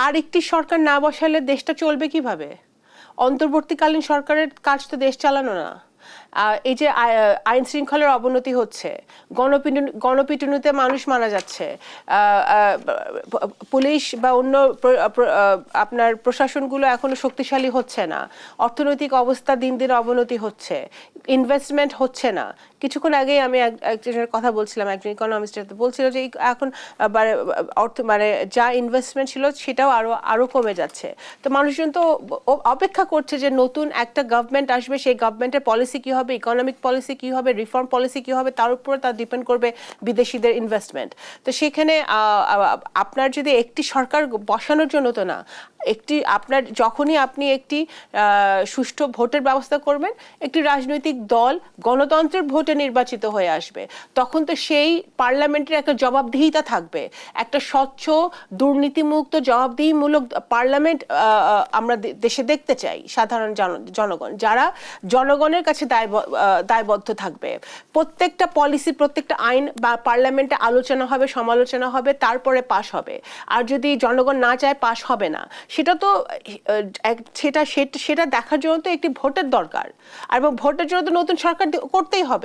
আরেকটি সরকার না বসালে দেশটা চলবে কিভাবে? অন্তর্বর্তীকালীন সরকারের কাজ তো দেশ চালানো না। এই যে আইন শৃঙ্খলার অবনতি হচ্ছে, গণপিটুনিতে মানুষ মারা যাচ্ছে, পুলিশ বা অন্য আপনার প্রশাসনগুলো এখনো শক্তিশালী হচ্ছে না, অর্থনৈতিক অবস্থা দিন দিন অবনতি হচ্ছে, ইনভেস্টমেন্ট হচ্ছে না। কিছুক্ষণ আগেই আমি একজনের কথা বলছিলাম, একজন ইকোনমিস্ট বলছিল যে এখন মানে যা ইনভেস্টমেন্ট ছিল সেটাও আরো কমে যাচ্ছে। তো মানুষজন তো অপেক্ষা করছে যে নতুন একটা গভর্নমেন্ট আসবে, সেই গভর্নমেন্টের পলিসি কি হবে, ইকোনমিক পলিসি কি হবে, রিফর্ম পলিসি কি হবে, তার উপরে তা ডিপেন্ড করবে বিদেশিদের ইনভেস্টমেন্ট। তো সেখানে আপনার যদি একটি সরকার বসানোর জন্য তো না, আপনার যখনই আপনি একটি সুষ্ঠু ভোটের ব্যবস্থা করবেন, একটি রাজনৈতিক দল গণতন্ত্রের ভোটে নির্বাচিত হয়ে আসবে, তখন তো সেই পার্লামেন্টের একটা জবাবদিহিতা থাকবে, একটা স্বচ্ছ দুর্নীতিমুক্ত জবাবদিহিমূলক পার্লামেন্ট আমরা দেশে দেখতে চাই। সাধারণ জনগণ যারা জনগণের কাছে দায়বদ্ধ থাকবে, প্রত্যেকটা পলিসি প্রত্যেকটা আইন বা পার্লামেন্টে আলোচনা হবে, সমালোচনা হবে, তারপরে পাশ হবে। আর যদি জনগণ না চায়, পাশ হবে না। সেটা তো সেটা দেখার জন্য তো একটি ভোটের দরকার, আর ভোটের জন্য তো নতুন সরকার করতেই হবে।